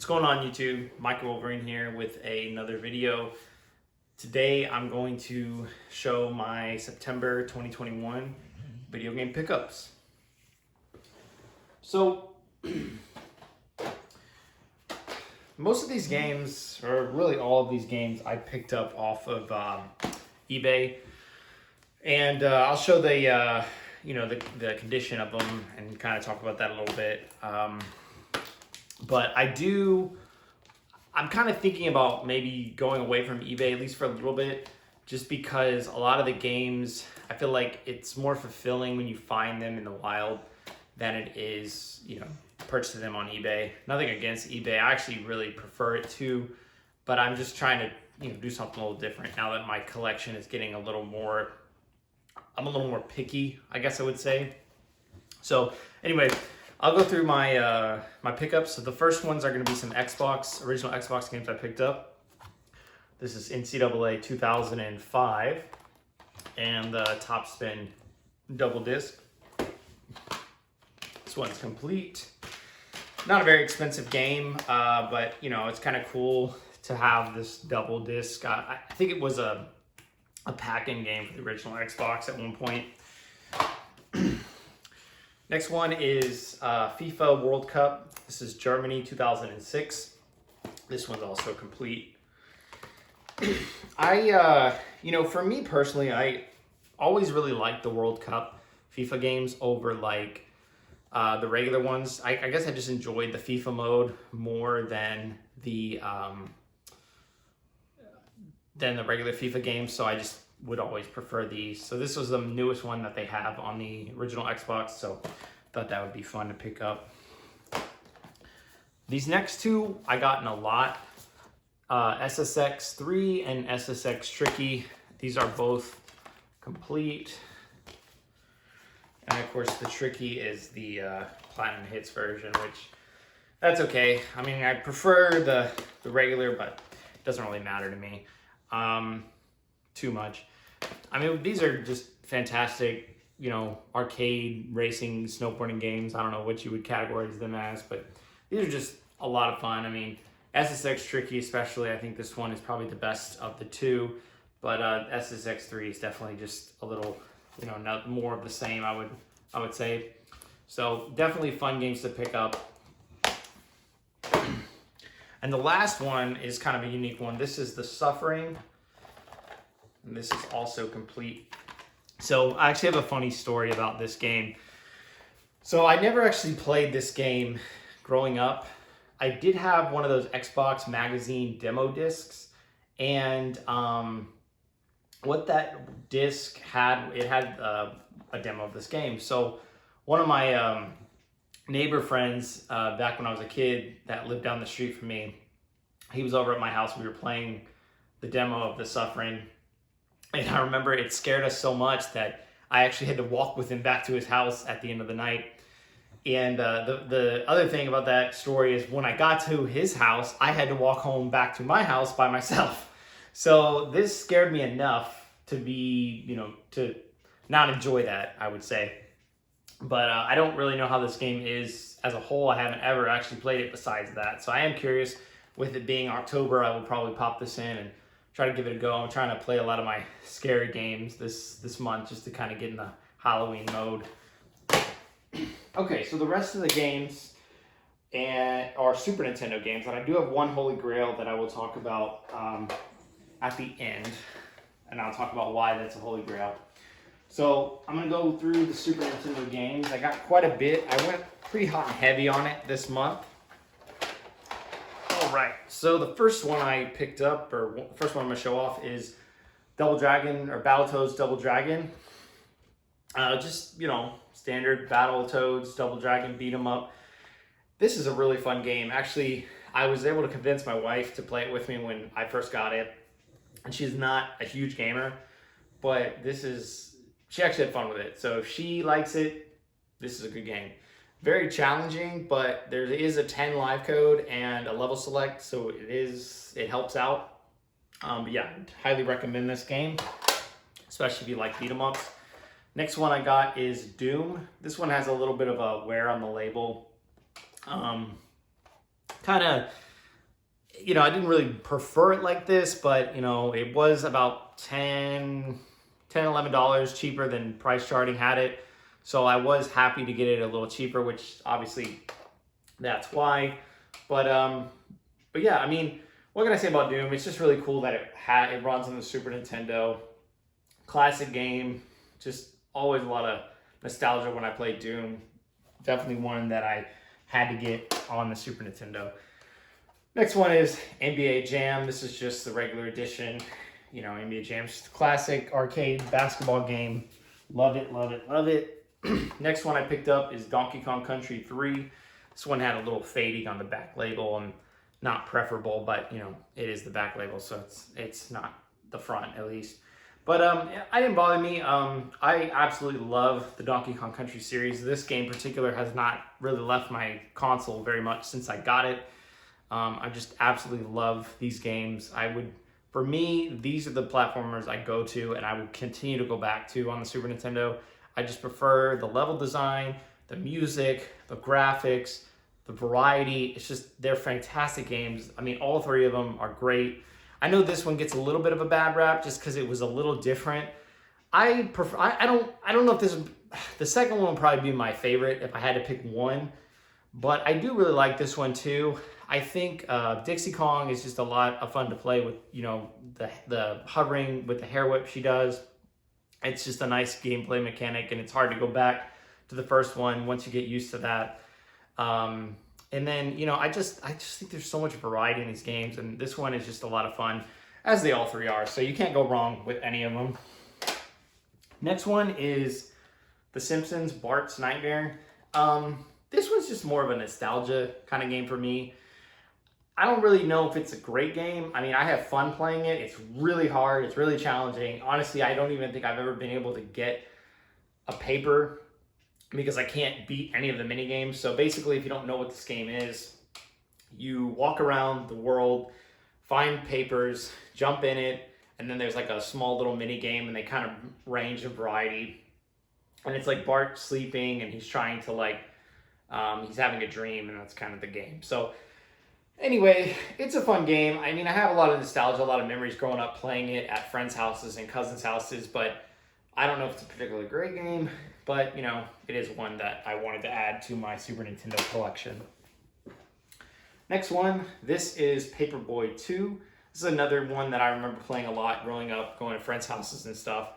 going on YouTube? Michael Wolverine here with another video. Today I'm going to show my September 2021 video game pickups. So most of these games, or really all of these games, I picked up off of eBay, and I'll show the the condition of them and kind of talk about that a little bit. But I'm kind of thinking about maybe going away from eBay, at least for a little bit, just because a lot of the games, I feel like it's more fulfilling when you find them in the wild than it is, purchasing them on eBay. Nothing against eBay. I actually really prefer it too, but I'm just trying to, do something a little different now that my collection is getting a little more, I'm a little more picky, I guess I would say. So anyway, I'll go through my my pickups. So the first ones are going to be some original Xbox games I picked up. This is NCAA 2005 and the Top Spin double disc. This one's complete. Not a very expensive game, but it's kind of cool to have this double disc. I think it was a pack-in game for the original Xbox at one point. Next one is FIFA World Cup. This is Germany 2006. This one's also complete. For me personally, I always really liked the World Cup FIFA games over like the regular ones. I guess I just enjoyed the FIFA mode more than the regular FIFA games, so I just would always prefer these. So this was the newest one that they have on the original Xbox, so thought that would be fun to pick up. These next two I got in a lot. Ssx3 and Ssx Tricky. These are both complete. And of course the Tricky is the Platinum Hits version, which that's okay. I mean, I prefer the regular, but it doesn't really matter to me too much. I mean, these are just fantastic, arcade racing, snowboarding games. I don't know what you would categorize them as, but these are just a lot of fun. I mean, Ssx Tricky especially, I think this one is probably the best of the two, but Ssx3 is definitely just a little, not more of the same, I would say. So definitely fun games to pick up. And the last one is kind of a unique one. This is the Suffering, and this is also complete. So I actually have a funny story about this game. So I never actually played this game growing up. I did have one of those Xbox magazine demo discs, and what that disc had, it had a demo of this game. So one of my neighbor friends back when I was a kid that lived down the street from me, he was over at my house. We were playing the demo of the Suffering, and I remember it scared us so much that I actually had to walk with him back to his house at the end of the night. And the other thing about that story is when I got to his house, I had to walk home back to my house by myself. So this scared me enough to be, to not enjoy that, I would say. But I don't really know how this game is as a whole. I haven't ever actually played it besides that. So I am curious. With it being October, I will probably pop this in and try to give it a go. I'm trying to play a lot of my scary games this month just to kind of get in the Halloween mode. Okay, so the rest of the games are Super Nintendo games, and I do have one Holy Grail that I will talk about at the end, and I'll talk about why that's a Holy Grail. So I'm going to go through the Super Nintendo games. I got quite a bit. I went pretty hot and heavy on it this month. All right, so the first one I picked up, or first one I'm going to show off, is Double Dragon, or Battletoads Double Dragon. Just, standard Battletoads Double Dragon beat 'em up. This is a really fun game. Actually, I was able to convince my wife to play it with me when I first got it, and she's not a huge gamer, but she actually had fun with it. So if she likes it, this is a good game. Very challenging, but there is a 10 live code and a level select, so it helps out. But yeah, highly recommend this game, especially if you like beat 'em ups. Next one I got is Doom. This one has a little bit of a wear on the label. Kind of you know, I didn't really prefer it like this, but, you know, it was about $11 cheaper than Price Charting had it. So I was happy to get it a little cheaper, which obviously that's why. But yeah, I mean, what can I say about Doom? It's just really cool that it runs on the Super Nintendo. Classic game, just always a lot of nostalgia when I played Doom. Definitely one that I had to get on the Super Nintendo. Next one is NBA Jam. This is just the regular edition. You know, NBA Jam is just a classic arcade basketball game. Love it, love it, love it. Next one I picked up is Donkey Kong Country 3. This one had a little fading on the back label and not preferable, but you know, it is the back label, so it's not the front at least. But I didn't bother me. I absolutely love the Donkey Kong Country series. This game in particular has not really left my console very much since I got it. I just absolutely love these games. For me, these are the platformers I go to and I will continue to go back to on the Super Nintendo. I just prefer the level design, the music, the graphics, the variety. It's just, they're fantastic games. I mean, all three of them are great. I know this one gets a little bit of a bad rap just because it was a little different. I don't know if the second one would probably be my favorite if I had to pick one, but I do really like this one too. I think Dixie Kong is just a lot of fun to play with, you know, the hovering with the hair whip she does. It's just a nice gameplay mechanic, and it's hard to go back to the first one once you get used to that. And then, you know, I just think there's so much variety in these games, and this one is just a lot of fun, as they all three are. So you can't go wrong with any of them. Next one is The Simpsons, Bart's Nightmare. This one's just more of a nostalgia kind of game for me. I don't really know if it's a great game. I mean, I have fun playing it. It's really hard. It's really challenging. Honestly, I don't even think I've ever been able to get a paper because I can't beat any of the mini games. So basically, if you don't know what this game is, you walk around the world, find papers, jump in it, and then there's like a small little mini game, and they kind of range in variety. And it's like Bart sleeping, and he's trying to he's having a dream, and that's kind of the game. So anyway, it's a fun game. I mean, I have a lot of nostalgia, a lot of memories growing up playing it at friends' houses and cousins' houses, but I don't know if it's a particularly great game, but, you know, it is one that I wanted to add to my Super Nintendo collection. Next one, this is Paperboy 2. This is another one that I remember playing a lot growing up, going to friends' houses and stuff.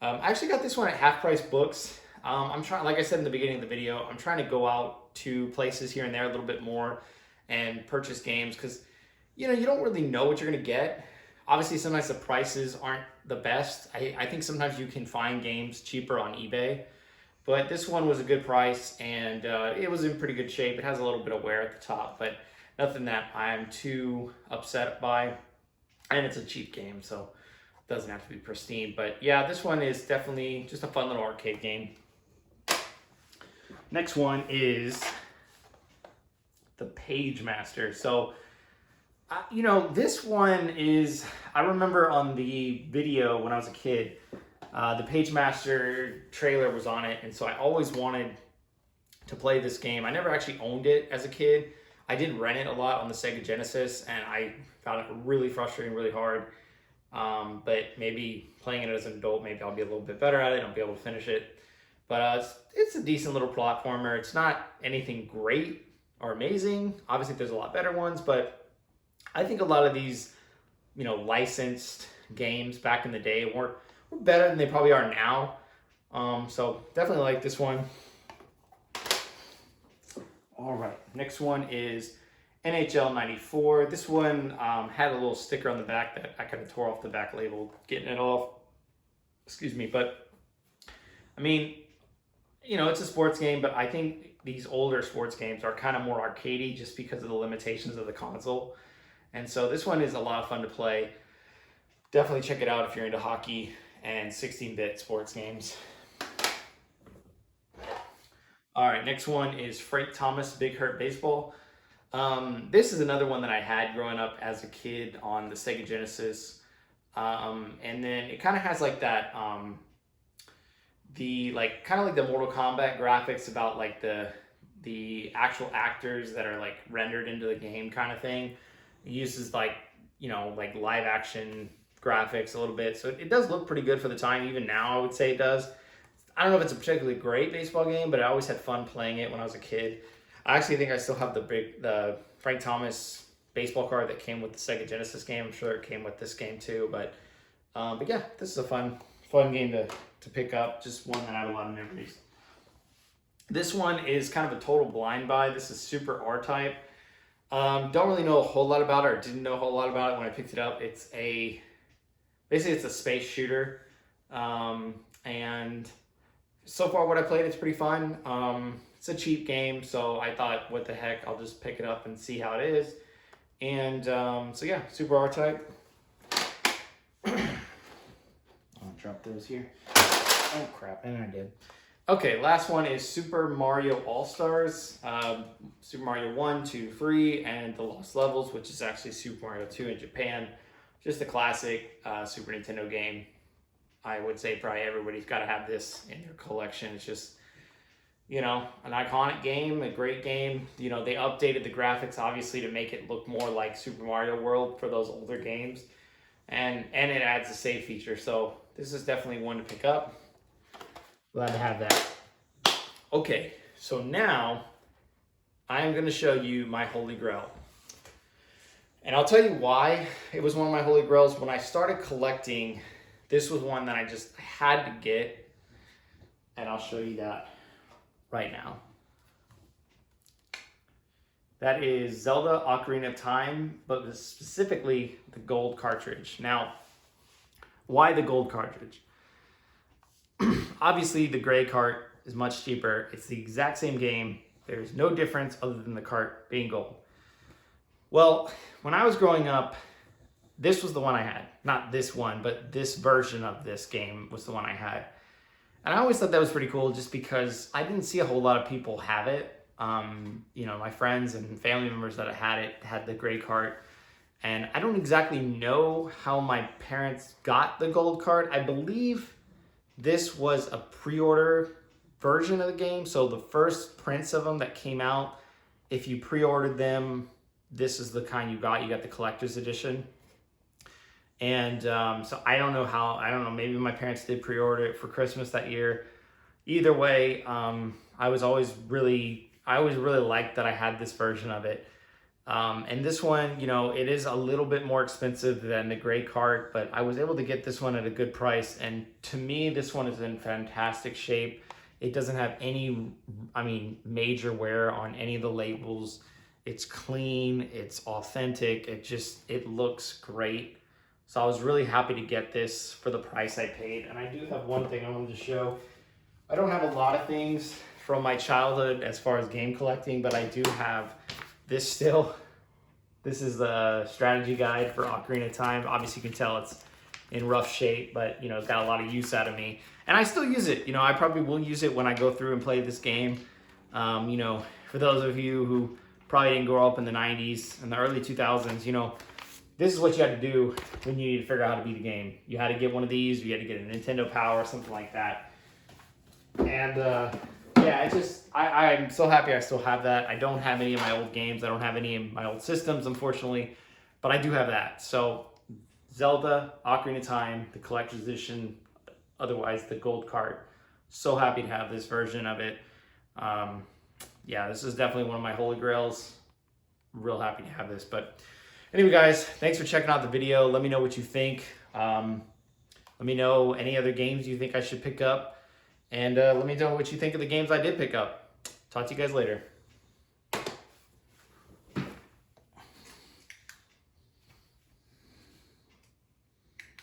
I actually got this one at Half Price Books. I'm trying, like I said in the beginning of the video, I'm trying to go out to places here and there a little bit more and purchase games because, you know, you don't really know what you're going to get. Obviously, sometimes the prices aren't the best. I think sometimes you can find games cheaper on eBay, but this one was a good price, and it was in pretty good shape. It has a little bit of wear at the top, but nothing that I'm too upset by, and it's a cheap game, so it doesn't have to be pristine. But yeah, this one is definitely just a fun little arcade game. Next one is the Pagemaster. So, you know, this one is, I remember on the video when I was a kid, the Pagemaster trailer was on it, and so I always wanted to play this game. I never actually owned it as a kid. I did rent it a lot on the Sega Genesis, and I found it really frustrating, really hard. But maybe playing it as an adult, maybe I'll be a little bit better at it, I'll be able to finish it. But it's a decent little platformer. It's not anything great or amazing. Obviously, there's a lot better ones, but I think a lot of these, you know, licensed games back in the day were better than they probably are now. So definitely like this one. All right, next one is NHL 94. This one had a little sticker on the back that I kind of tore off the back label, getting it off. Excuse me, but I mean, you know, it's a sports game, but I think these older sports games are kind of more arcadey just because of the limitations of the console. And so this one is a lot of fun to play. Definitely check it out if you're into hockey and 16-bit sports games. All right, next one is Frank Thomas Big Hurt Baseball. This is another one that I had growing up as a kid on the Sega Genesis. And then it kind of has like that, kind of like the Mortal Kombat graphics about like the actual actors that are like rendered into the game kind of thing. It uses like, you know, like live action graphics a little bit. So it does look pretty good for the time. Even now, I would say it does. I don't know if it's a particularly great baseball game, but I always had fun playing it when I was a kid. I actually think I still have the Frank Thomas baseball card that came with the Sega Genesis game. I'm sure it came with this game too. But yeah, this is a fun game to pick up. Just one that I have a lot of memories. This one is kind of a total blind buy. This is Super R-Type. Don't really know a whole lot about it, or didn't know a whole lot about it when I picked it up. Basically it's a space shooter. And so far what I played, it's pretty fun. It's a cheap game, so I thought, what the heck, I'll just pick it up and see how it is. And so yeah, Super R-Type. I'll drop those here. Oh crap, and I did. Okay, last one is Super Mario All-Stars. Super Mario 1, 2, 3, and The Lost Levels, which is actually Super Mario 2 in Japan. Just a classic Super Nintendo game. I would say probably everybody's got to have this in their collection. It's just, you know, an iconic game, a great game. You know, they updated the graphics, obviously, to make it look more like Super Mario World for those older games. And it adds a save feature. So this is definitely one to pick up. Glad to have that. Okay, so now I am going to show you my Holy Grail. And I'll tell you why it was one of my Holy Grails. When I started collecting, this was one that I just had to get. And I'll show you that right now. That is Zelda Ocarina of Time, but specifically the gold cartridge. Now, why the gold cartridge? Obviously, the gray cart is much cheaper. It's the exact same game. There's no difference other than the cart being gold. Well, when I was growing up, this was the one I had. Not this one, but this version of this game was the one I had. And I always thought that was pretty cool just because I didn't see a whole lot of people have it. You know, my friends and family members that had it had the gray cart. And I don't exactly know how my parents got the gold cart. I believe this was a pre-order version of the game. So the first prints of them that came out, if you pre-ordered them, this is the kind you got. You got the collector's edition. And so I don't know, maybe my parents did pre-order it for Christmas that year. Either way, I always really liked that I had this version of it. And this one, you know, it is a little bit more expensive than the gray cart, but I was able to get this one at a good price. And to me, this one is in fantastic shape. It doesn't have any, major wear on any of the labels. It's clean, it's authentic, it looks great. So I was really happy to get this for the price I paid. And I do have one thing I wanted to show. I don't have a lot of things from my childhood as far as game collecting, but I do have this still. This is the strategy guide for Ocarina of Time. Obviously you can tell it's in rough shape, but you know, it's got a lot of use out of me. And I still use it. You know, I probably will use it when I go through and play this game. You know, for those of you who probably didn't grow up in the 90s and the early 2000s, you know, this is what you had to do when you need to figure out how to beat a game. You had to get one of these, you had to get a Nintendo Power or something like that. And yeah, I'm so happy I still have that. I don't have any of my old games. I don't have any of my old systems, unfortunately, but I do have that. So Zelda, Ocarina of Time, the collector's edition, otherwise the gold cart. So happy to have this version of it. Yeah, this is definitely one of my Holy Grails. Real happy to have this. But anyway, guys, thanks for checking out the video. Let me know what you think. Let me know any other games you think I should pick up. And let me know what you think of the games I did pick up. Talk to you guys later.